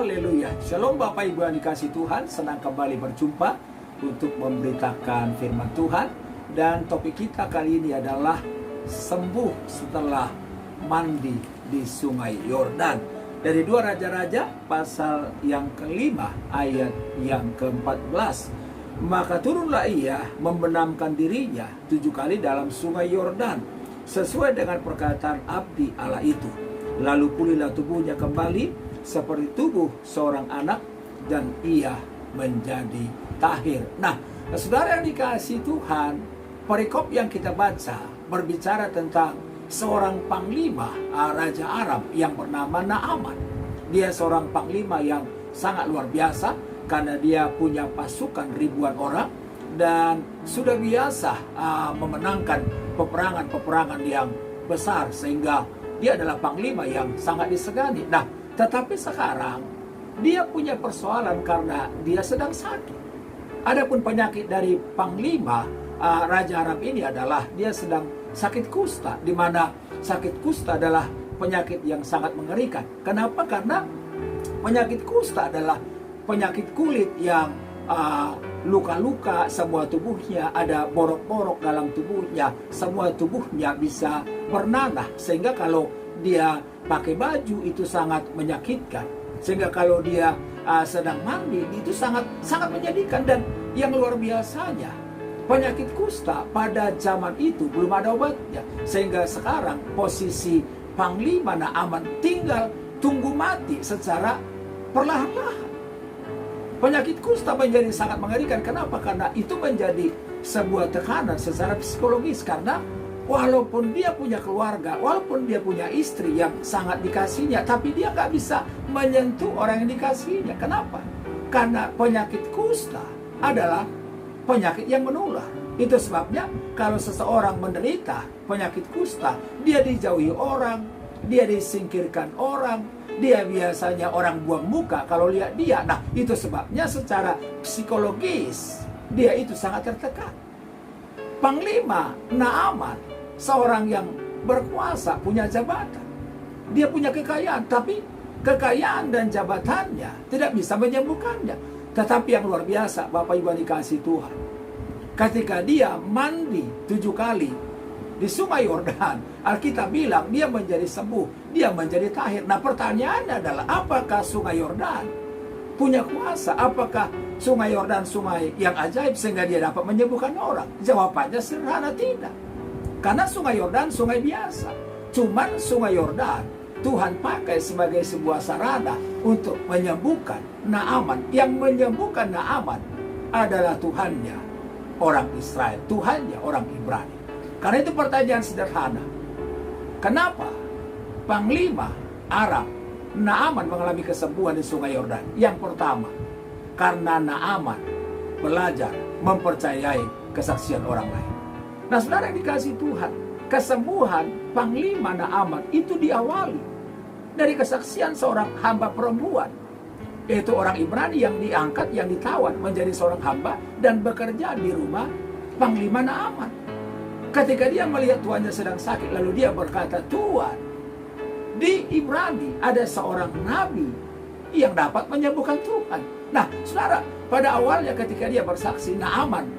Haleluya. Shalom Bapak Ibu yang dikasih Tuhan. Senang kembali berjumpa untuk memberitakan firman Tuhan. Dan topik kita kali ini adalah sembuh setelah mandi di sungai Yordan. Dari 2 Raja-Raja pasal yang kelima ayat yang ke-14. Maka turunlah ia membenamkan dirinya 7 kali dalam sungai Yordan, sesuai dengan perkataan abdi Allah itu. Lalu pulihlah tubuhnya kembali seperti tubuh seorang anak, dan ia menjadi tahir. Nah, saudara yang dikasihi Tuhan, perikop yang kita baca berbicara tentang seorang panglima Raja Aram yang bernama Naaman. Dia seorang panglima yang sangat luar biasa karena dia punya pasukan ribuan orang dan sudah biasa memenangkan peperangan-peperangan yang besar, sehingga dia adalah panglima yang sangat disegani. Nah, tetapi sekarang dia punya persoalan karena dia sedang sakit. Adapun penyakit dari panglima Raja Aram ini adalah dia sedang sakit kusta, di mana sakit kusta adalah penyakit yang sangat mengerikan. Kenapa? Karena penyakit kusta adalah penyakit kulit yang luka-luka, semua tubuhnya ada borok-borok dalam tubuhnya, semua tubuhnya bisa bernanah, sehingga kalau dia pakai baju itu sangat menyakitkan, sehingga kalau dia sedang mandi itu sangat menyedihkan. Dan yang luar biasanya, penyakit kusta pada zaman itu belum ada obatnya, sehingga sekarang posisi panglima Naaman tinggal tunggu mati secara perlahan-lahan. Penyakit kusta menjadi sangat mengerikan. Kenapa? Karena itu menjadi sebuah tekanan secara psikologis, karena walaupun dia punya keluarga, walaupun dia punya istri yang sangat dikasihinya, tapi dia nggak bisa menyentuh orang yang dikasihinya. Kenapa? Karena penyakit kusta adalah penyakit yang menular. Itu sebabnya kalau seseorang menderita penyakit kusta, dia dijauhi orang, dia disingkirkan orang, dia biasanya orang buang muka kalau lihat dia. Nah, itu sebabnya secara psikologis dia itu sangat tertekan. Panglima Naaman, seorang yang berkuasa, punya jabatan, dia punya kekayaan, tapi kekayaan dan jabatannya tidak bisa menyembuhkannya. Tetapi yang luar biasa, Bapak Ibu dikasih Tuhan, ketika dia mandi 7 kali di sungai Yordan, Alkitab bilang dia menjadi sembuh, dia menjadi tahir. Nah, pertanyaannya adalah, apakah sungai Yordan punya kuasa? Apakah sungai Yordan sungai yang ajaib sehingga dia dapat menyembuhkan orang? Jawabannya sederhana, tidak. Karena sungai Yordan sungai biasa. Cuman sungai Yordan Tuhan pakai sebagai sebuah sarana untuk menyembuhkan Naaman. Yang menyembuhkan Naaman adalah Tuhannya orang Israel, Tuhannya orang Ibrani. Karena itu pertanyaan sederhana, kenapa panglima Aram Naaman mengalami kesembuhan di sungai Yordan? Yang pertama, karena Naaman belajar mempercayai kesaksian orang lain. Nah, saudara yang dikasih Tuhan, kesembuhan panglima Naaman itu diawali dari kesaksian seorang hamba perempuan, yaitu orang Ibrani yang diangkat, yang ditawan menjadi seorang hamba dan bekerja di rumah panglima Naaman. Ketika dia melihat tuannya sedang sakit, lalu dia berkata, "Tuan, di Ibrani ada seorang nabi yang dapat menyembuhkan Tuhan." Nah, saudara, pada awalnya ketika dia bersaksi, Naaman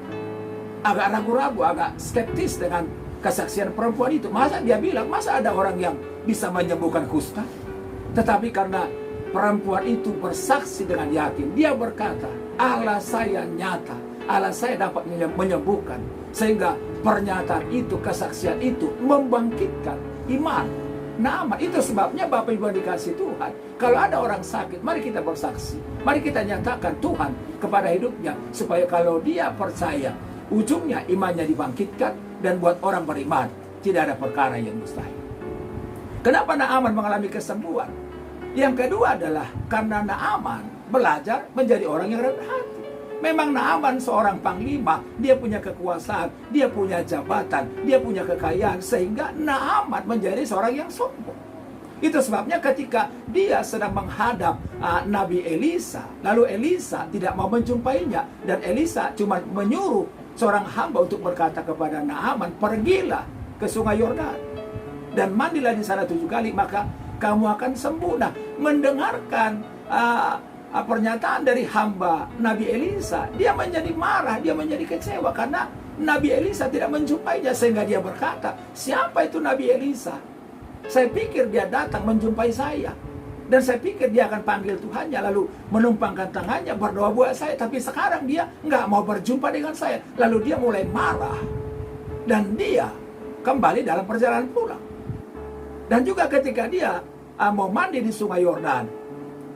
agak ragu-ragu, agak skeptis dengan kesaksian perempuan itu. Masa dia bilang, masa ada orang yang bisa menyembuhkan kusta? Tetapi karena perempuan itu bersaksi dengan yakin, dia berkata, Allah saya nyata, Allah saya dapat menyembuhkan. Sehingga pernyataan itu, kesaksian itu membangkitkan iman Naaman. Itu sebabnya Bapak Ibu dikasih Tuhan, kalau ada orang sakit, mari kita bersaksi, mari kita nyatakan Tuhan kepada hidupnya, supaya kalau dia percaya, ujungnya imannya dibangkitkan, dan buat orang beriman tidak ada perkara yang mustahil. Kenapa Naaman mengalami kesembuhan? Yang kedua adalah karena Naaman belajar menjadi orang yang rendah hati. Memang Naaman seorang panglima, dia punya kekuasaan, dia punya jabatan, dia punya kekayaan, sehingga Naaman menjadi seorang yang sombong. Itu sebabnya ketika dia sedang menghadap Nabi Elisa, lalu Elisa tidak mau menjumpainya, dan Elisa cuma menyuruh seorang hamba untuk berkata kepada Naaman, "Pergilah ke sungai Yordan dan mandilah di sana 7 kali, maka kamu akan sembuh." Nah, mendengarkan pernyataan dari hamba Nabi Elisa, dia menjadi marah, dia menjadi kecewa karena Nabi Elisa tidak menjumpainya, sehingga dia berkata, siapa itu Nabi Elisa? Saya pikir dia datang menjumpai saya, dan saya pikir dia akan panggil Tuhannya lalu menumpangkan tangannya berdoa buat saya. Tapi sekarang dia nggak mau berjumpa dengan saya. Lalu dia mulai marah, dan dia kembali dalam perjalanan pulang. Dan juga ketika dia mau mandi di sungai Yordan,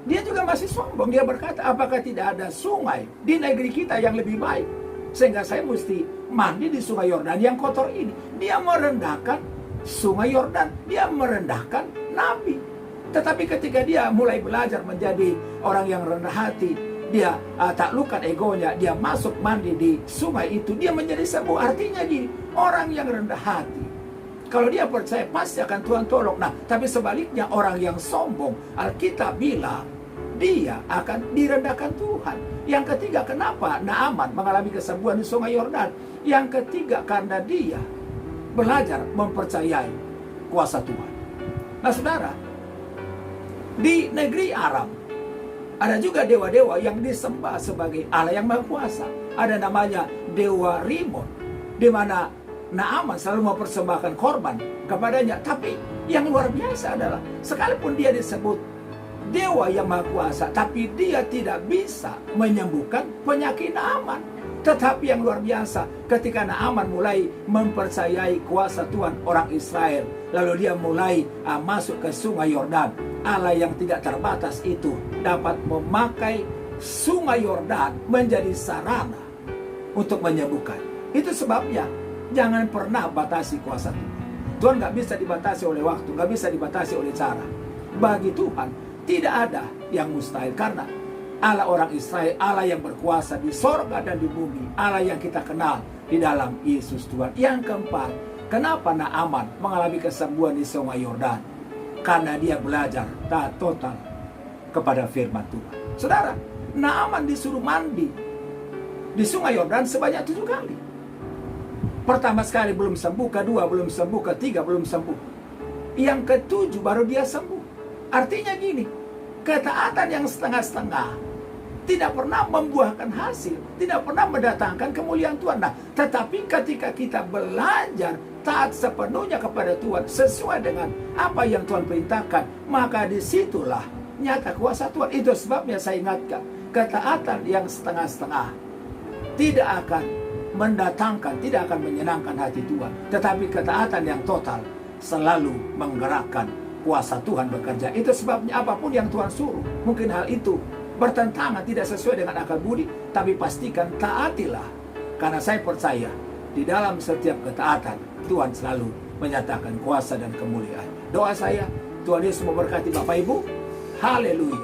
dia juga masih sombong. Dia berkata, apakah tidak ada sungai di negeri kita yang lebih baik, sehingga saya mesti mandi di sungai Yordan yang kotor ini? Dia merendahkan sungai Yordan, dia merendahkan Nabi. Tetapi ketika dia mulai belajar menjadi orang yang rendah hati, dia taklukkan egonya, dia masuk mandi di sungai itu, dia menjadi sembuh. Artinya gini, orang yang rendah hati, kalau dia percaya pasti akan Tuhan tolong. Nah, tapi sebaliknya orang yang sombong, Alkitab bilang dia akan direndahkan Tuhan. Yang ketiga, kenapa Naaman mengalami kesembuhan di sungai Yordan? Yang ketiga, karena dia belajar mempercayai kuasa Tuhan. Nah saudara, di negeri Aram ada juga dewa-dewa yang disembah sebagai Allah yang Maha Kuasa. Ada namanya Dewa Rimon, di mana Naaman selalu mempersembahkan korban kepadanya. Tapi yang luar biasa adalah, sekalipun dia disebut Dewa yang Maha Kuasa, tapi dia tidak bisa menyembuhkan penyakit Naaman. Tetapi yang luar biasa, ketika Naaman mulai mempercayai kuasa Tuhan orang Israel, lalu dia mulai masuk ke sungai Yordan, Allah yang tidak terbatas itu dapat memakai sungai Yordan menjadi sarana untuk menyembuhkan. Itu sebabnya jangan pernah batasi kuasa Tuhan. Tuhan nggak bisa dibatasi oleh waktu, nggak bisa dibatasi oleh cara. Bagi Tuhan tidak ada yang mustahil, karena Allah orang Israel, Allah yang berkuasa di sorga dan di bumi, Allah yang kita kenal di dalam Yesus Tuhan. Yang keempat, kenapa Naaman mengalami kesembuhan di sungai Yordan? Karena dia belajar taat total kepada firman Tuhan. Saudara, Naaman disuruh mandi di sungai Yordan sebanyak 7 kali. Pertama sekali belum sembuh, kedua belum sembuh, ketiga belum sembuh. Yang ketujuh baru dia sembuh. Artinya gini, ketaatan yang setengah-setengah tidak pernah membuahkan hasil, tidak pernah mendatangkan kemuliaan Tuhan. Nah, tetapi ketika kita belajar taat sepenuhnya kepada Tuhan, sesuai dengan apa yang Tuhan perintahkan, maka disitulah nyata kuasa Tuhan. Itu sebabnya saya ingatkan, ketaatan yang setengah-setengah tidak akan mendatangkan, tidak akan menyenangkan hati Tuhan. Tetapi ketaatan yang total selalu menggerakkan kuasa Tuhan bekerja. Itu sebabnya apapun yang Tuhan suruh, mungkin hal itu bertentangan, tidak sesuai dengan akal budi, tapi pastikan taatilah. Karena saya percaya di dalam setiap ketaatan Tuhan selalu menyatakan kuasa dan kemuliaan. Doa saya, Tuhan Yesus memberkati Bapak Ibu. Haleluya.